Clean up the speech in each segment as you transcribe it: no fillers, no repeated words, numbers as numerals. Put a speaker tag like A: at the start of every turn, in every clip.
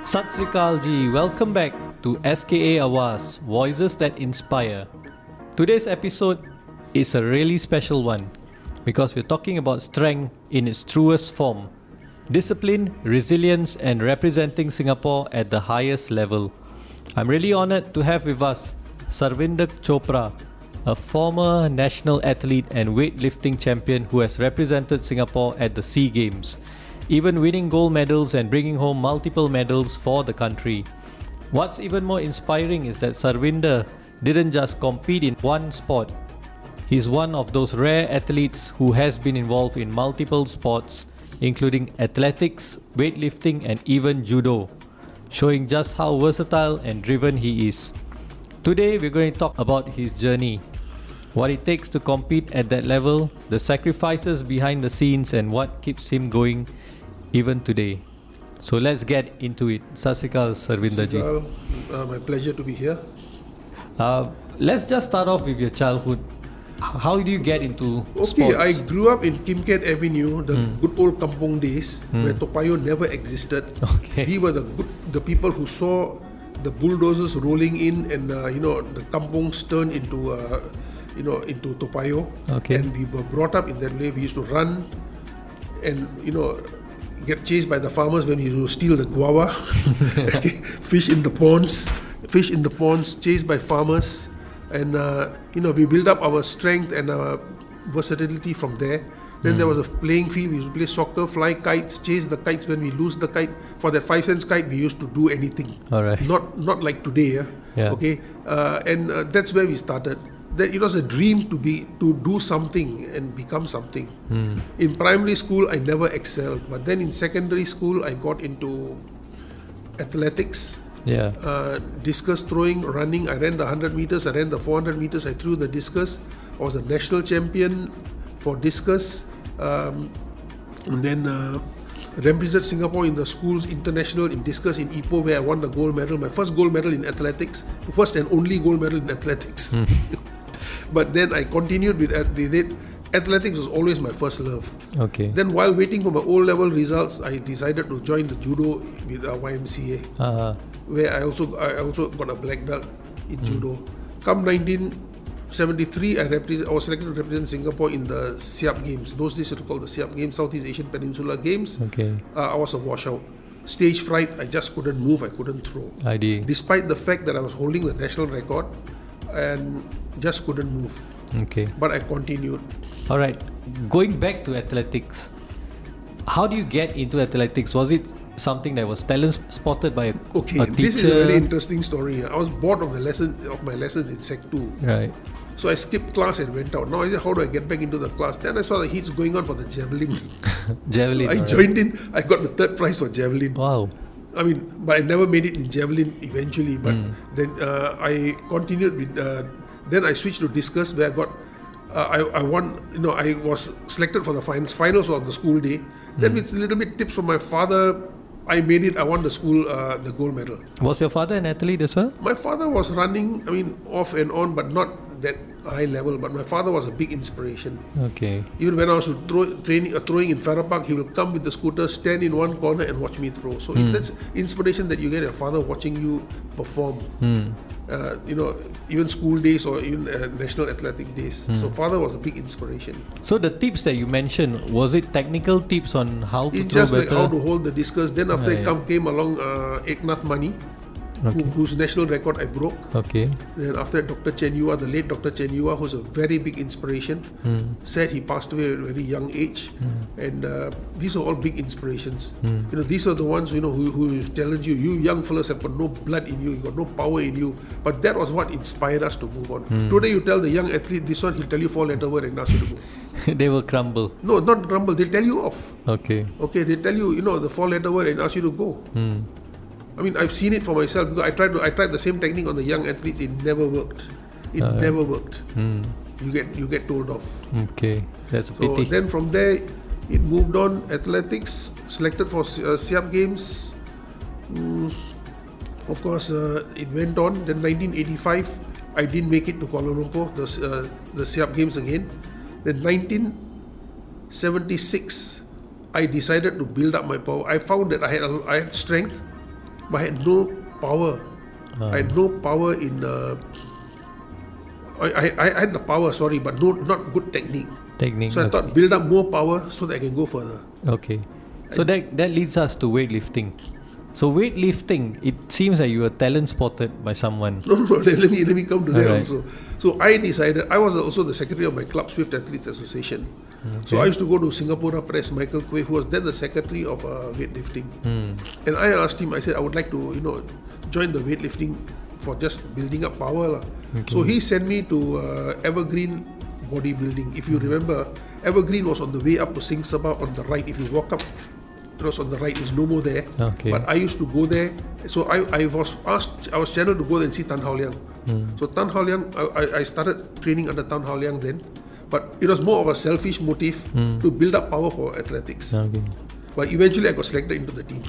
A: Sat Sri Akal ji, welcome back to SKA Awaaz, Voices that Inspire. Today's episode is a really special one because we're talking about strength in its truest form, discipline, resilience, and representing Singapore at the highest level. I'm really honored to have with us Sarvindar Chopra, a former national athlete and weightlifting champion who has represented Singapore at the SEA Games, even winning gold medals and bringing home multiple medals for the country. What's even more inspiring is that Sarvindar didn't just compete in one sport. He's one of those rare athletes who has been involved in multiple sports, including athletics, weightlifting, and even judo, showing just how versatile and driven he is. Today, we're going to talk about his journey, what it takes to compete at that level, the sacrifices behind the scenes, and what keeps him going even today. So let's get into it. Sat Sri Akal, Sarvindar ji.
B: My pleasure to be here.
A: Let's just start off with your childhood. How do you get into sports?
B: Okay, I grew up in Kim Kiat Avenue, the good old kampong days, where Toa Payoh never existed.
A: Okay.
B: We were the people who saw the bulldozers rolling in, and the kampongs turned into into Toa Payoh.
A: Okay.
B: And we were brought up in that way. We used to run, and get chased by the farmers when we used to steal the guava, fish in the ponds, chased by farmers, and we built up our strength and our versatility from there. Then there was a playing field. We used to play soccer, fly kites, chase the kites. When we lose the kite, for that 5 cents kite, we used to do anything.
A: All right.
B: Not like today.
A: Yeah.
B: Okay. And that's where we started. That it was a dream to do something and become something. In primary school, I never excelled, but then in secondary school, I got into athletics.
A: Yeah.
B: Discus throwing, running. I ran the 100 meters, I ran the 400 meters, I threw the discus. I was a national champion for discus. And then represented Singapore in the schools international in discus in Ipoh, where I won the gold medal, my first gold medal in athletics, first and only gold medal in athletics. But then I continued with athletics was always my first love.
A: Okay.
B: Then while waiting for my O-level results, I decided to join the judo with YMCA, where I also got a black belt in judo. Come 1973, I was selected to represent Singapore in the Siap Games. Those days it was called the Siap Games, Southeast Asian Peninsula Games.
A: Okay.
B: I was a washout. Stage fright, I just couldn't move, I couldn't throw. Despite the fact that I was holding the national record and just couldn't move.
A: Okay.
B: But I continued.
A: All right. Going back to athletics, how do you get into athletics? Was it something that was talent spotted by a teacher?
B: This is a very interesting story. I was bored of my lessons in Sec 2.
A: Right.
B: So I skipped class and went out. Now I said, how do I get back into the class? Then I saw the heats going on for the javelin.
A: Javelin.
B: So I joined in. I got the 3rd prize for javelin.
A: Wow.
B: But I never made it in javelin eventually. But then I continued with. Then I switched to discus, where I got. I won. I was selected for the finals. Finals were on the school day. Then with a little bit tips from my father, I made it. I won the school the gold medal.
A: Was your father an athlete as well?
B: My father was running. Off and on, but not that high level. But my father was a big inspiration.
A: Okay.
B: Even when I was throwing in Farrer Park, he will come with the scooter, stand in one corner and watch me throw. So if that's inspiration that you get, your father watching you perform. Even school days or even national athletic days. So father was a big inspiration.
A: So the tips that you mentioned, was it technical tips on how to
B: it's
A: throw
B: just
A: better?
B: like how to hold the discus. Then after it came along Eknath Mani, whose national record I broke.
A: Okay.
B: Then after Dr. Chen Yua, the late Dr. Chen Yua, who's a very big inspiration, said he passed away at a very young age. And these are all big inspirations. These are the ones who is telling you young fellas have got no blood in you, you got no power in you. But that was what inspired us to move on. Today you tell the young athlete this one, he'll tell you 4-letter word and ask you to go.
A: They will crumble.
B: No, not crumble. They'll tell you off.
A: Okay.
B: They tell you, the 4-letter word and ask you to go. I've seen it for myself because I tried the same technique on the young athletes. It never worked. Never worked. You get told off.
A: Okay, that's a pity.
B: So then from there, it moved on. Athletics, selected for Siap Games. Of course, it went on. Then 1985, I didn't make it to Kuala Lumpur, the Siap Games again. Then 1976, I decided to build up my power. I found that I had strength, but I had no power. I had no power in. I had the power, but not good technique. So I thought build up more power so that I can go further.
A: Okay. So that leads us to weightlifting. So weightlifting, it seems like you were talent spotted by someone.
B: No, let me come to that
A: Alright.
B: also. So I decided, I was also the secretary of my club, Swift Athletes Association.
A: Okay.
B: So I used to go to Singapore Press, Michael Quay, who was then the secretary of weightlifting. And I asked him, I said, I would like to, join the weightlifting for just building up power.
A: Okay.
B: So he sent me to Evergreen Bodybuilding. If you remember, Evergreen was on the way up to Singh Sabha on the right. If you walk up, it was on the right, it's no more there.
A: Okay.
B: But I used to go there. So I was channeled to go there and see Tan Hao Liang. So Tan Hao Liang, I started training under Tan Hao Liang then. But it was more of a selfish motive to build up power for athletics.
A: Okay.
B: But eventually I got selected into the team.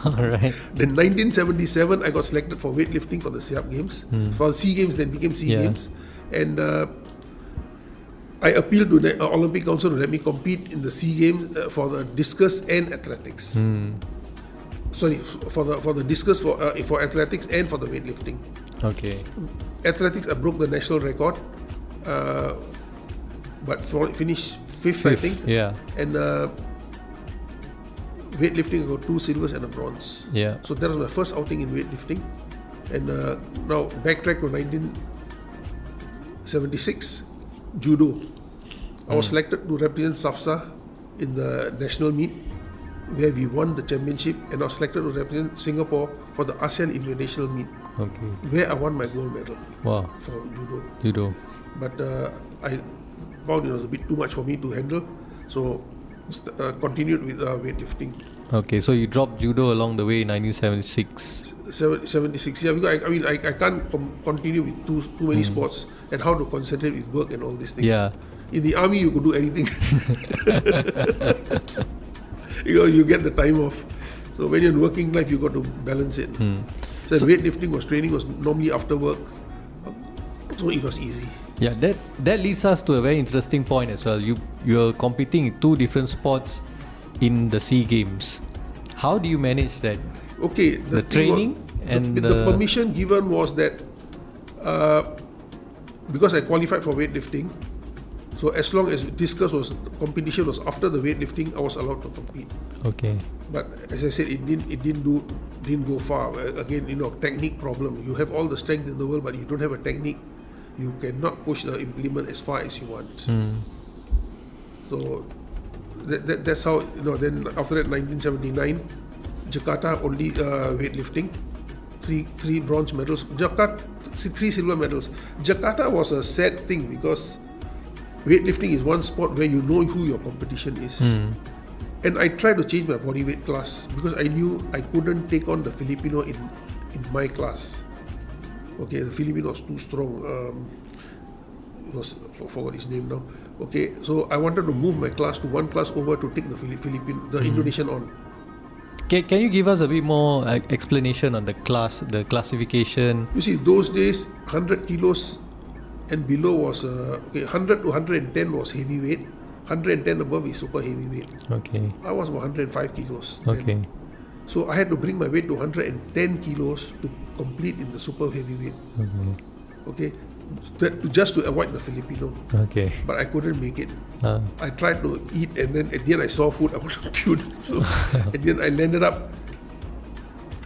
A: Alright.
B: Then 1977 I got selected for weightlifting for the SEAP Games. For the SEA Games, then became SEA Games. And I appealed to the Olympic Council to let me compete in the SEA Games for the discus and athletics. Sorry, for the discus for athletics and for the weightlifting.
A: Okay.
B: Athletics I broke the national record, but finished fifth, I think.
A: Yeah.
B: And weightlifting I got 2 silvers and a bronze.
A: Yeah.
B: So that was my first outing in weightlifting. And now backtrack to 1976, judo. I was selected to represent SAFSA in the national meet, where we won the championship, and I was selected to represent Singapore for the ASEAN Invitational meet,
A: Okay.
B: where I won my gold medal
A: Wow.
B: for judo.
A: Judo.
B: But I found it was a bit too much for me to handle, so continued with weightlifting.
A: Okay, so you dropped judo along the way in 1976.
B: 76, yeah, because I can't continue with too many sports, and how to concentrate with work and all these things.
A: Yeah.
B: In the army, you could do anything. You get the time off. So when you're in working life, you got to balance it. So weightlifting training was normally after work, so it was easy.
A: Yeah, that leads us to a very interesting point as well. You're competing in 2 different sports in the SEA Games. How do you manage that?
B: Okay,
A: The training and
B: the permission given was that because I qualified for weightlifting, so as long as competition was after the weightlifting, I was allowed to compete.
A: Okay.
B: But as I said, it didn't go far. Again, technique problem. You have all the strength in the world, but you don't have a technique. You cannot push the implement as far as you want. So that's how, then after that, 1979, Jakarta only weightlifting, three bronze medals. Jakarta, 3 silver medals. Jakarta was a sad thing because weightlifting is one sport where you know who your competition is. And I tried to change my body weight class because I knew I couldn't take on the Filipino in my class. Okay, the Filipino was too strong. Forgot his name now. Okay, so I wanted to move my class to one class over to take the Indonesian on.
A: Can you give us a bit more explanation on the classification?
B: You see, those days, 100 kilos and below was 100 to 110 was heavyweight. 110 above is super heavyweight.
A: Okay.
B: I was about 105 kilos. Then.
A: Okay.
B: So I had to bring my weight to 110 kilos to complete in the super heavyweight. Okay. Just to avoid the Filipino.
A: Okay.
B: But I couldn't make it. I tried to eat, and then at the end I saw food. I wanted to puke. So at the end I landed up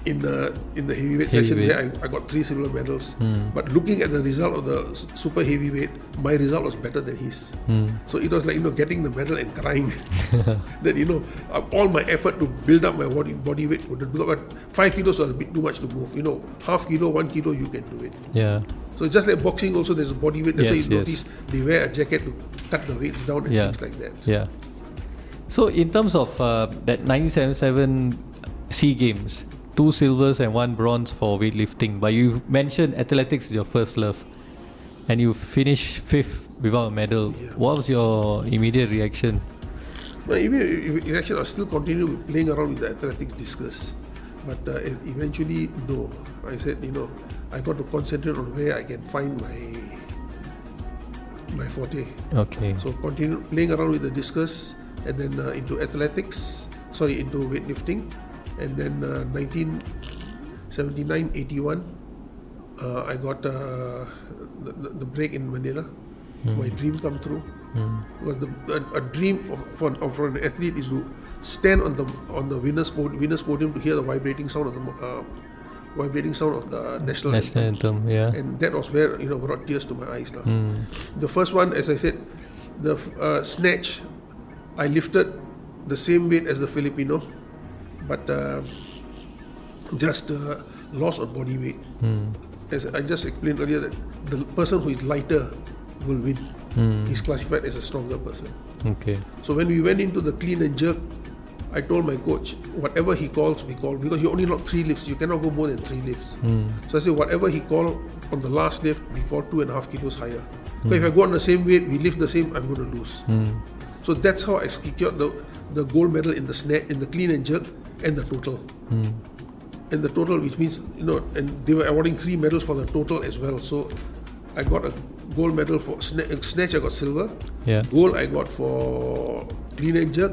B: in the heavyweight section where I got 3 silver medals. But looking at the result of the super heavyweight, my result was better than his. So it was like getting the medal and crying that all my effort to build up my body weight couldn't do that. But 5 kilos was a bit too much to move. Half kilo, 1 kilo, you can do it.
A: Yeah.
B: So just like boxing, also there's a body weight. That's why you
A: Yes.
B: notice they wear a jacket to cut the weights down and things like that.
A: Yeah. So in terms of that 1977 SEA Games, 2 silvers and 1 bronze for weightlifting, but you mentioned athletics is your first love, and you finished 5th without a medal.
B: Yeah.
A: What was your immediate reaction?
B: My immediate reaction, I still continue playing around with the athletics discus, but eventually no. I said I got to concentrate on where I can find my forte.
A: Okay.
B: So continue playing around with the discus, and then into weightlifting, and then 79, 81, I got the break in Manila. My dream come true. Because a dream for an athlete is to stand on the winner's podium to hear the vibrating sound of the national
A: anthem. Yeah.
B: And that was where brought tears to my eyes. The first one, as I said, the snatch, I lifted the same weight as the Filipino, but just loss on body weight. As I just explained earlier, that the person who is lighter will win. He's classified as a stronger person.
A: Okay.
B: So when we went into the clean and jerk, I told my coach, whatever he calls, we call, because you only lock 3 lifts, you cannot go more than 3 lifts. So I said, whatever he called on the last lift, we call 2.5 kilos higher. So if I go on the same weight, we lift the same, I'm going to lose. So that's how I secured the gold medal in the in the clean and jerk and the total. And the total, which means, and they were awarding 3 medals for the total as well. So I got a gold medal for snatch, I got silver.
A: Yeah.
B: Gold I got for clean and jerk,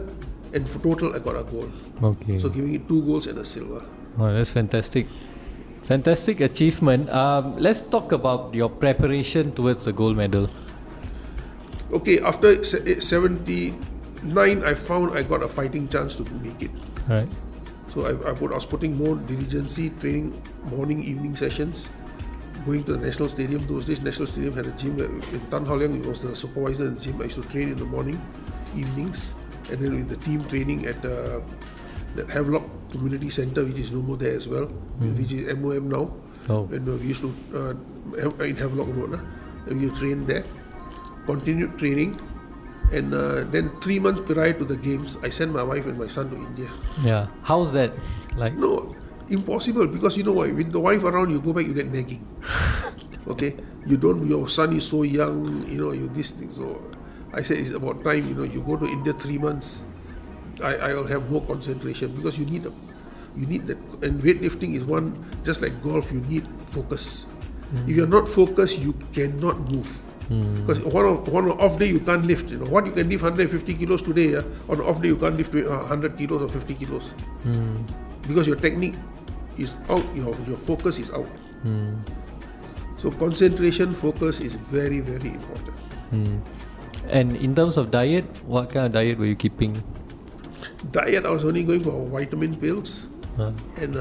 B: and for total I got a gold.
A: Okay.
B: So giving it 2 golds and a silver.
A: Oh, that's fantastic. Fantastic achievement. Let's talk about your preparation towards the gold medal.
B: Okay, after 79, I found I got a fighting chance to make it.
A: Right.
B: So I was putting more diligence, training morning, evening sessions, going to the National Stadium. Those days, National Stadium had a gym. In Tan Hao Liang, he was the supervisor in the gym. I used to train in the morning, evenings, and then with the team training at that Havelock Community Centre, which is no more there as well, which is MOM now. And we used to, in Havelock Road, we used to train there, continued training. And then 3 months prior to the games, I sent my wife and my son to India.
A: Yeah. How's that? Like?
B: No, impossible, because you know why? With the wife around, you go back, you get nagging. Okay? Your son is so young, you this thing. So I said it's about time, you go to India 3 months, I will have more concentration, because you need that. And weightlifting is one, just like golf, you need focus. If you're not focused, you cannot move. Because one off day you can't lift. What you can lift 150 kilos today, on an off day you can't lift 100 kilos or 50 kilos. Because your technique is out, your focus is out. So concentration, focus is very, very important.
A: And in terms of diet, what kind of diet were you keeping?
B: Diet, I was only going for vitamin pills. And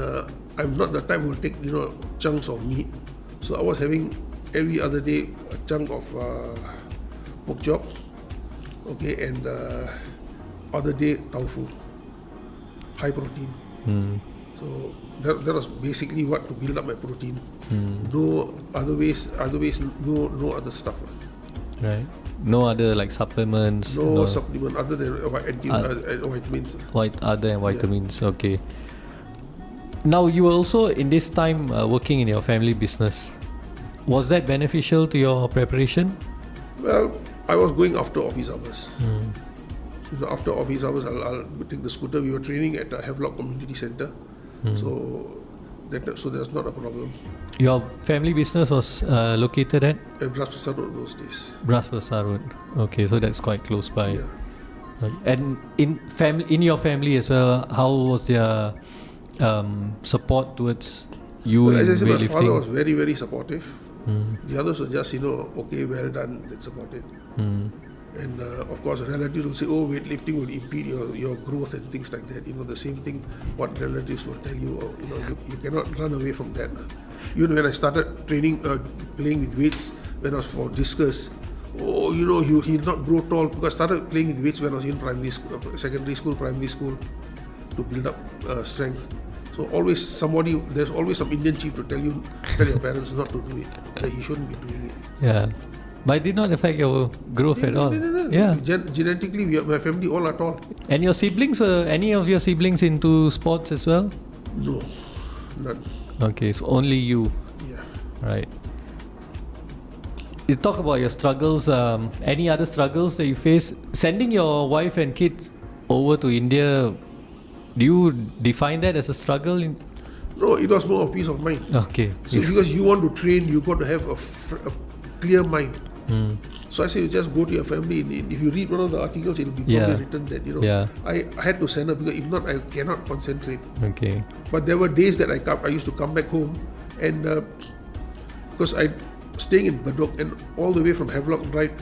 B: I'm not the type who will take chunks of meat. So I was having every other day a chunk of pork chop, okay, and other day tofu, high protein. So that was basically what to build up my protein. No other ways, no other stuff.
A: Right. No other like supplements.
B: No supplement other than vitamins.
A: Other than vitamins. Yeah. Okay. Now you were also in this time working in your family business. Was that beneficial to your preparation?
B: Well, I was going after office hours. After office hours, I'll take the scooter. We were training at Havelock Community Centre, so there's not a problem.
A: Your family business was located at?
B: Bras Basah Road those days.
A: Bras Basah Road. Okay, so that's quite close by.
B: Yeah.
A: And in your family as well, how was their support towards you?
B: Well, as I
A: in
B: said, my
A: weightlifting?
B: father was very, very supportive. The others were just, okay, well done, that's about it. And of course, relatives will say, weightlifting will impede your growth and things like that. The same thing what relatives will tell you, you cannot run away from that. Even when I started training, playing with weights, when I was for discus, he'll not grow tall, because I started playing with weights when I was in primary school, secondary school, primary school, to build up strength. So there's always some Indian chief to tell your parents not to do it, that you shouldn't be doing it.
A: Yeah. But it did not affect your growth at all.
B: No.
A: Yeah.
B: Genetically, my family all are tall.
A: And your siblings, were any of your siblings into sports as well?
B: No, none.
A: Okay, so only you.
B: Yeah.
A: Right. You talk about your struggles. Any other struggles that you face? Sending your wife and kids over to India, do you define that as a struggle?
B: No, it was more of peace of mind.
A: Okay.
B: So because you want to train, you got to have a clear mind. So I said, you just go to your family. If you read one of the articles, it will be probably written that, I had to send her because if not, I cannot concentrate.
A: Okay.
B: But there were days that I used to come back home and because I staying in Bedok and all the way from Havelock Drive,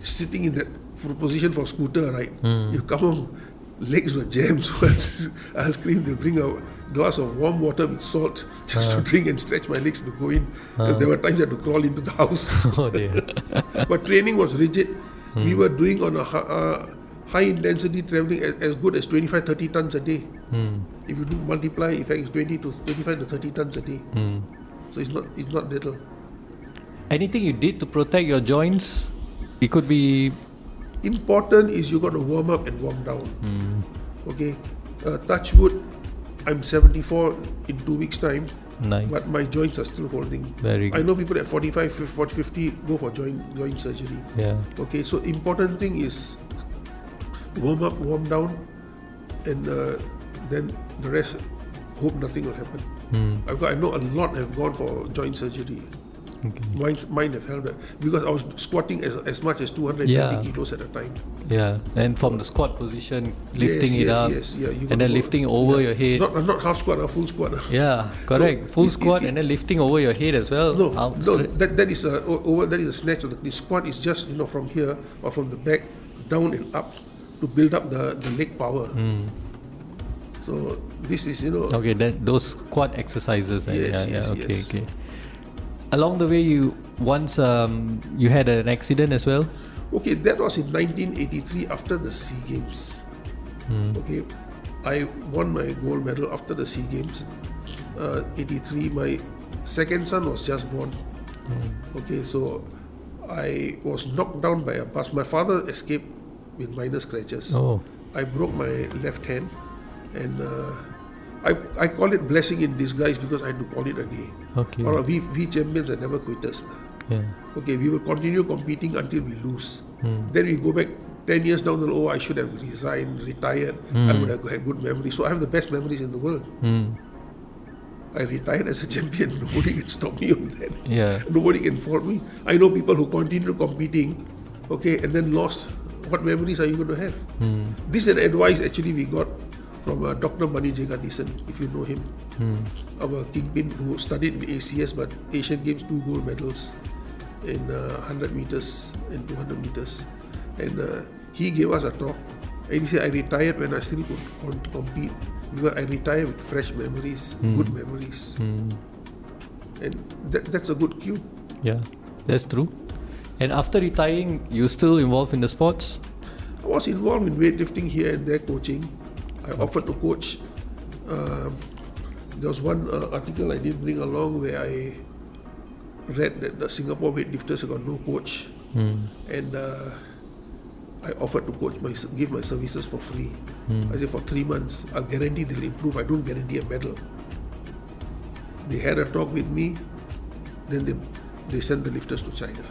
B: sitting in that position for scooter, right? You come home, legs were jammed. So I'll scream, they'll bring a glass of warm water with salt just to drink and stretch my legs to go in. There were times I had to crawl into the house.
A: Oh dear.
B: But training was rigid. We were doing on a high intensity traveling as good as 25-30 tons a day. If you do multiply, in fact, it's 25 to 30 tons a day. So it's not little.
A: Anything you did to protect your joints? It could be...
B: Important is you got to warm up and warm down. Okay, touch wood, I'm 74 in 2 weeks' time.
A: Nice.
B: But my joints are still holding.
A: Very good.
B: I know people at 45, 40, 50 go for joint surgery.
A: Yeah.
B: Okay, so important thing is warm up, warm down, and then the rest, hope nothing will happen. I know a lot have gone for joint surgery.
A: Okay.
B: Mine have held back because I was squatting as much as 220 kilos at a time.
A: Yeah, and from the squat position, lifting it up, and then lifting over your head.
B: Not half squat, full squat.
A: Yeah, correct. Full squat and then lifting over your head as well.
B: No, that is a snatch. The squat is just from here or from the back down and up to build up the leg power. So this is
A: Okay, those squat exercises.
B: Yes.
A: Okay. Along the way, you once you had an accident as well.
B: Okay, that was in 1983 after the SEA Games. Okay, I won my gold medal after the SEA Games. 83, my second son was just born. Okay, so I was knocked down by a bus. My father escaped with minor scratches. I broke my left hand, and I call it blessing in disguise because I had to call it a day.
A: Okay.
B: We champions are never quitters.
A: Yeah.
B: Okay, we will continue competing until we lose. Then we go back 10 years down the road, I should have resigned, retired. I would have had good memories. So I have the best memories in the world. I retired as a champion. Nobody can stop me on that.
A: Yeah.
B: Nobody can fault me. I know people who continue competing, okay, and then lost. What memories are you going to have? This is advice actually we got from Dr. Mani Jagadison, if you know him, our kingpin who studied in ACS but Asian Games 2 gold medals in 100 meters and 200 meters. And he gave us a talk and he said, I retired when I still could compete because I retired with fresh memories, good memories. And that's a good cue.
A: Yeah, that's true. And after retiring, you still involved in the sports?
B: I was involved in weightlifting here and there, coaching. I offered to coach. There was one article I did bring along where I read that the Singapore weightlifters have got no coach, and I offered to coach, give my services for free. I said for 3 months, I'll guarantee they'll improve. I don't guarantee a medal. They had a talk with me, then they sent the lifters to China.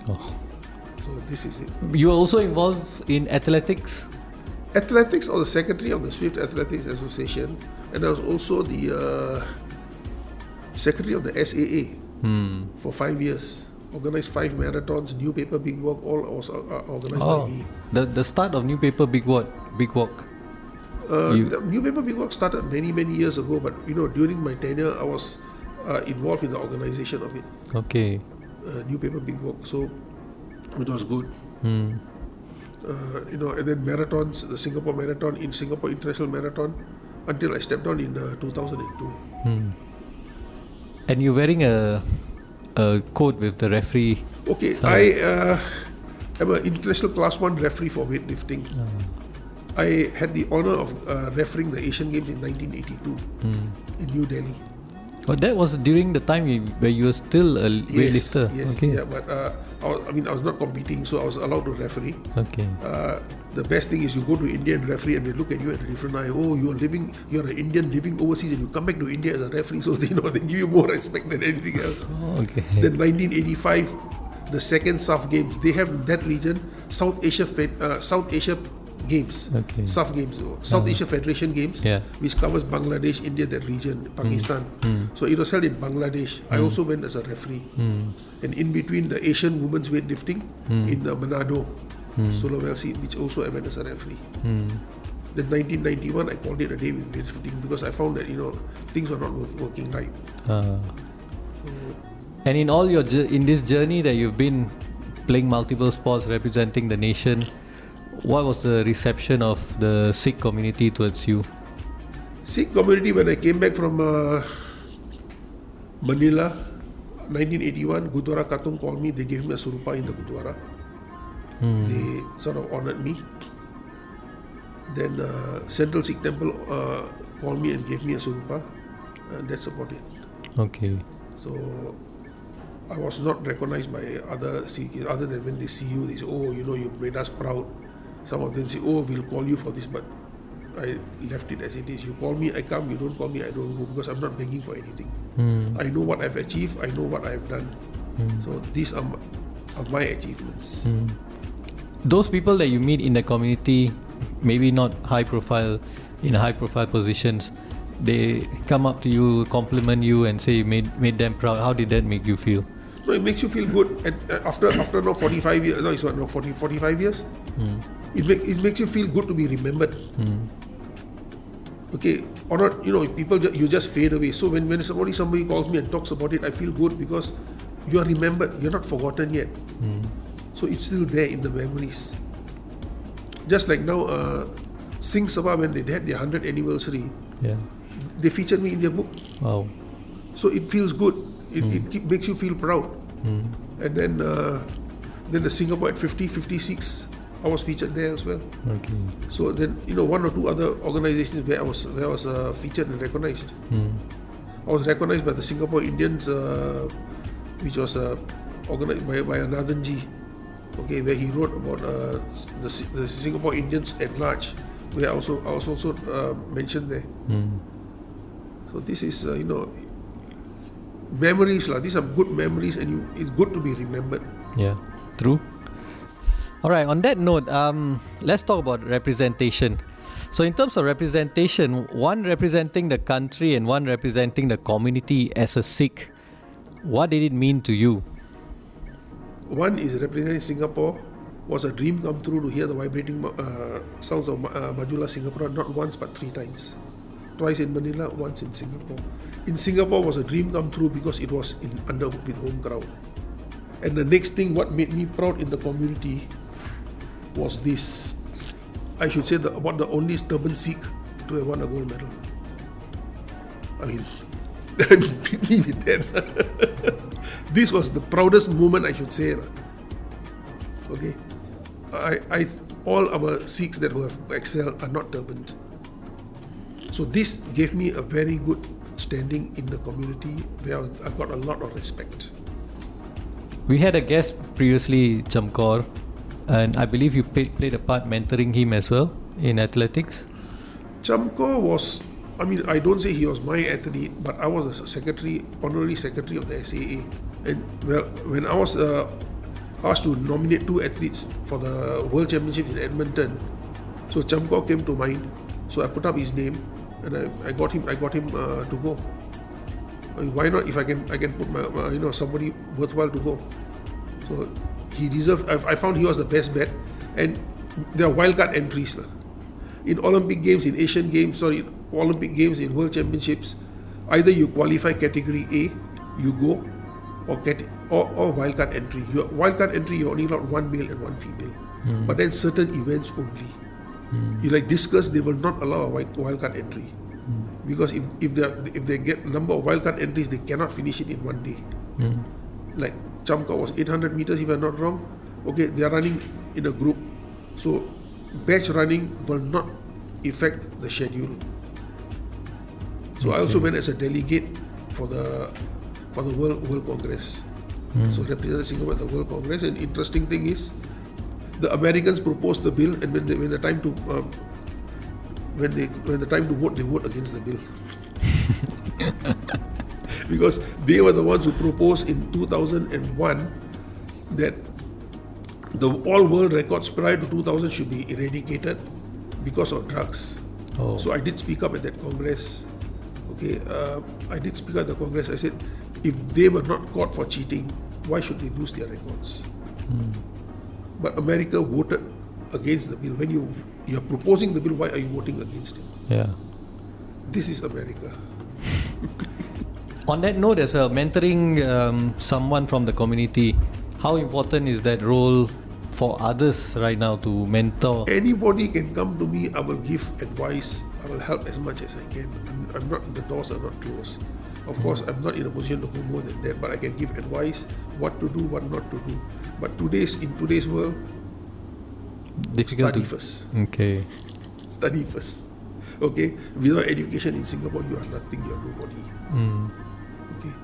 B: So this is it.
A: You were also involved in athletics?
B: Athletics, I was the secretary of the Swift Athletics Association, and I was also the secretary of the SAA for 5 years. Organized 5 marathons, New Paper Big Walk, all was organized by me.
A: The start of New Paper Big Walk.
B: The New Paper Big Walk started many years ago, but during my tenure, I was involved in the organization of it.
A: Okay.
B: New Paper Big Walk, so it was good. And then marathons, the Singapore Marathon, in Singapore International Marathon, until I stepped down in 2002.
A: And you're wearing a coat with the referee.
B: Okay, I am an international class 1 referee for weightlifting. I had the honor of refereeing the Asian Games in 1982 in New Delhi.
A: Oh, that was during the time where you were still a weightlifter.
B: Yes,
A: okay.
B: Yeah, but I was not competing, so I was allowed to referee.
A: Okay.
B: The best thing is you go to India and referee, and they look at you at a different eye. Oh, you're an Indian living overseas, and you come back to India as a referee, so they give you more respect than anything else.
A: Okay.
B: Then 1985, the second SAF Games, they have in that region South Asia games,
A: Okay.
B: SAF games, South Asia Federation Games,
A: Yeah.
B: which covers Bangladesh, India, that region, Pakistan. So it was held in Bangladesh. I also went as a referee. And in between the Asian women's weightlifting in Manado, Sulawesi, which also I went as a referee. Then 1991, I called it a day with weightlifting because I found that things were not working right.
A: And in all your in this journey that you've been playing multiple sports, representing the nation, what was the reception of the Sikh community towards you?
B: Sikh community, when I came back from Manila, 1981, Gurdwara Khatum called me. They gave me a surupa in the Gurdwara. They sort of honored me. Then Central Sikh Temple called me and gave me a surupa, and that's about it.
A: Okay.
B: So I was not recognized by other Sikhs, other than when they see you, they say, oh, you've made us proud. Some of them say, oh, we'll call you for this, but I left it as it is. You call me, I come. You don't call me, I don't go, because I'm not begging for anything. I know what I've achieved. I know what I've done. So these are my achievements.
A: Those people that you meet in the community, maybe not high profile, in high profile positions, they come up to you, compliment you and say you made them proud. How did that make you feel?
B: So it makes you feel good. After now 45 years, no, it's what, now 45 years? It makes you feel good to be remembered. Okay, or not, people, you just fade away. So when somebody calls me and talks about it, I feel good because you are remembered. You're not forgotten yet. So it's still there in the memories. Just like now, Singh Sabha, when they had their 100th anniversary, they featured me in their book.
A: Wow.
B: So it feels good. It makes you feel proud. And then the Singapore at 50, 56, I was featured there as well.
A: Okay.
B: So then, one or two other organizations where I was featured and recognized. I was recognized by the Singapore Indians, which was organized by Anandanji, okay, where he wrote about the Singapore Indians at large, where I was also mentioned there. So this is, memories. These are good memories, and it's good to be remembered.
A: Yeah, true. Alright, on that note, let's talk about representation. So in terms of representation, one representing the country and one representing the community as a Sikh, what did it mean to you?
B: One is representing Singapore. Was a dream come true to hear the vibrating sounds of Majula Singapore, not once but 3 times. Twice in Manila, once in Singapore. In Singapore was a dream come true because it was with home crowd. And the next thing, what made me proud in the community was this. I should say about the only stubborn Sikh to have won a gold medal. I mean, beat me with that. This was the proudest moment, I should say. Okay, all our Sikhs that who have excelled are not turbaned. So this gave me a very good standing in the community where I got a lot of respect.
A: We had a guest previously, Chamkor, and I believe you played a part mentoring him as well in athletics.
B: Chamkor was, I don't say he was my athlete, but I was the honorary secretary of the SAA. And when I was asked to nominate 2 athletes for the World Championships in Edmonton, so Chamkor came to mind. So I put up his name, and I got him to go. Why not? If I can put my somebody worthwhile to go. So he deserved. I found he was the best bet, and there are wildcard entries in Olympic Games, in Asian Games, Olympic Games, in World Championships. Either you qualify category A, you go, or wildcard entry. Wildcard entry, you're only allowed 1 male and 1 female, but then certain events only. You like discus, they will not allow a wildcard entry. Because if they get number of wildcard entries, they cannot finish it in 1 day. Like Chamkor was 800 meters, if I'm not wrong. Okay, they are running in a group, so batch running will not affect the schedule. So I also went as a delegate for the World Congress. So represented Singapore at the World Congress. And interesting thing is, the Americans proposed the bill, and when the time to vote, they vote against the bill. Because they were the ones who proposed in 2001 that the all world records prior to 2000 should be eradicated because of drugs.
A: Oh.
B: So I did speak up at that Congress. Okay, I did speak at the Congress. I said, if they were not caught for cheating, why should they lose their records? But America voted against the bill. When you're proposing the bill, why are you voting against it?
A: Yeah.
B: This is America.
A: On that note as well, mentoring someone from the community, how important is that role for others right now to mentor?
B: Anybody can come to me. I will give advice. I will help as much as I can. I'm not. The doors are not closed. Of course, I'm not in a position to go more than that. But I can give advice, what to do, what not to do. But in today's world,
A: Difficult
B: study
A: to...
B: first.
A: Okay.
B: Study first. Okay. Without education in Singapore, you are nothing. You are nobody. Okay.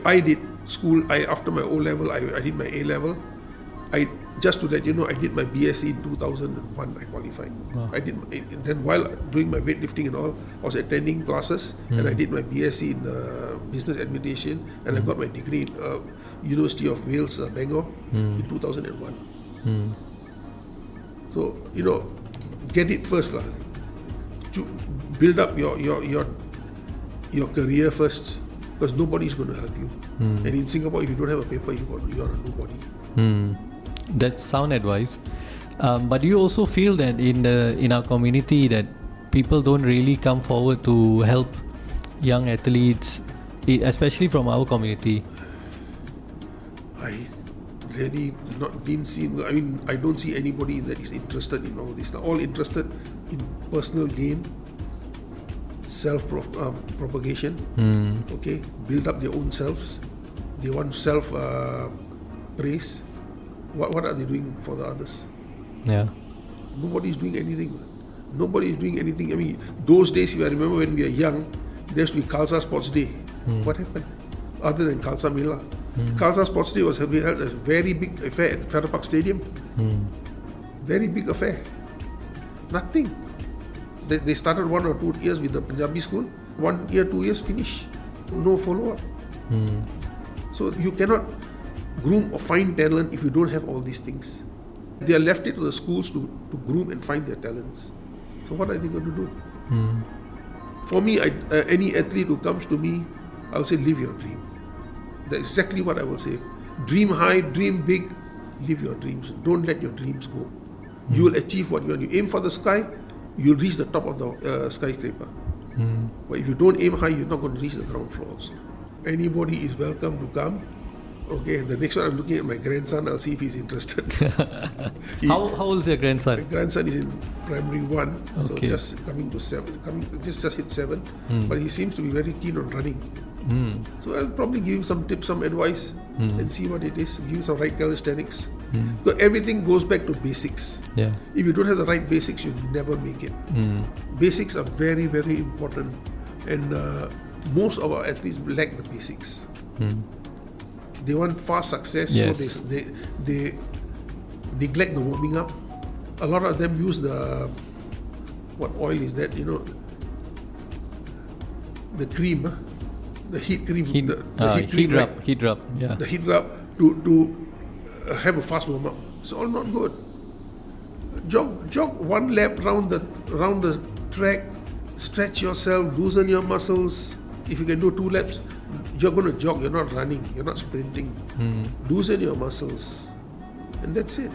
B: I did school. After my O level, I did my A level. Just to let you know, I did my BSc in 2001. I qualified.
A: Wow.
B: Then while doing my weightlifting and all, I was attending classes, and I did my BSc in business administration, and I got my degree in University of Wales, Bangor, in 2001. So get it first, lah. To build up your career first, because nobody is going to help you. And in Singapore, if you don't have a paper, you are a nobody.
A: That's sound advice. But do you also feel that in our community that people don't really come forward to help young athletes, especially from our community?
B: I really not been seen. I mean, I don't see anybody that is interested in all this. They're all interested in personal gain, self-propagation. Okay, build up their own selves. They want self-praise. What are they doing for the others?
A: Yeah.
B: Nobody is doing anything. Nobody is doing anything. I mean, those days, if I remember when we were young, there used to be Khalsa Sports Day. What happened? Other than Khalsa Mela. Khalsa Sports Day was held as a very big affair at Farrer Park Stadium. Very big affair. Nothing. They started 1 or 2 years with the Punjabi school. 1 year, 2 years, finish. No follow-up. So you cannot groom or find talent if you don't have all these things. They are left it to the schools to groom and find their talents. So what are they going to do? For me, any athlete who comes to me, I'll say, live your dream. That's exactly what I will say. Dream high, dream big, live your dreams. Don't let your dreams go. You will achieve what you want. You aim for the sky, you'll reach the top of the skyscraper. But if you don't aim high, you're not going to reach the ground floor also. Anybody is welcome to come. Okay, the next one I'm looking at my grandson. I'll see if he's interested.
A: How old is your grandson?
B: My grandson is in primary 1,
A: Okay.
B: so just coming to 7. Just hit 7, but he seems to be very keen on running. So I'll probably give him some tips, some advice, and see what it is. Give him some right calisthenics. Because everything goes back to basics.
A: Yeah.
B: If you don't have the right basics, you never make it. Basics are very, very important, and most of our athletes lack the basics. They want fast success,
A: Yes.
B: so they neglect the warming up. A lot of them use what oil is that? The cream, the heat cream,
A: Heat
B: cream,
A: rub.
B: right?
A: Heat rub. Yeah.
B: The heat rub to have a fast warm up. It's all not good. Jog 1 lap round the track, stretch yourself, loosen your muscles. If you can do 2 laps, you're going to jog. You're not running. You're not sprinting. Loosen your muscles, and that's it.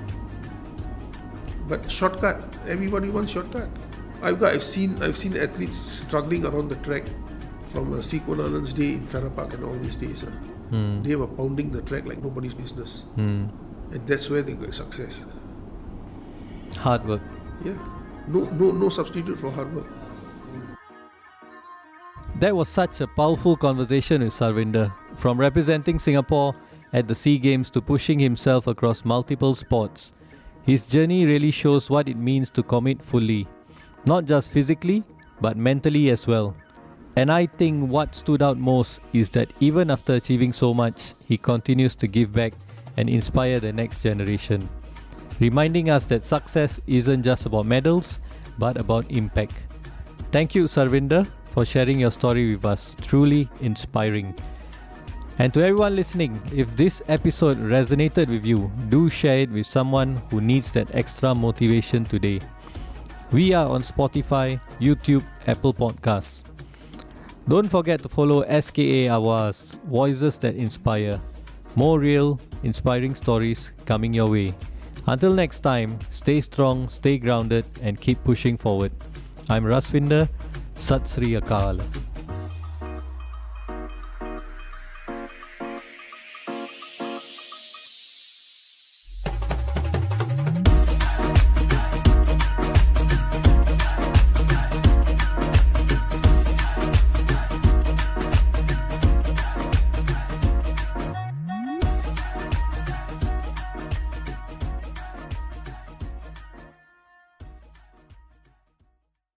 B: But shortcut. Everybody wants shortcut. I've seen athletes struggling around the track from Sekonanand's day in Farrer Park and all these days. They were pounding the track like nobody's business, and that's where they got success.
A: Hard work.
B: Yeah, no substitute for hard work.
A: That was such a powerful conversation with Sarvindar. From representing Singapore at the SEA Games to pushing himself across multiple sports, his journey really shows what it means to commit fully, not just physically, but mentally as well. And I think what stood out most is that even after achieving so much, he continues to give back and inspire the next generation, reminding us that success isn't just about medals, but about impact. Thank you, Sarvindar, for sharing your story with us. Truly inspiring. And to everyone listening, if this episode resonated with you, do share it with someone who needs that extra motivation today. We are on Spotify, YouTube, Apple Podcasts. Don't forget to follow SKA Awaaz, Voices That Inspire. More real, inspiring stories coming your way. Until next time, stay strong, stay grounded, and keep pushing forward. I'm Sarvindar. Sat Sri Akal.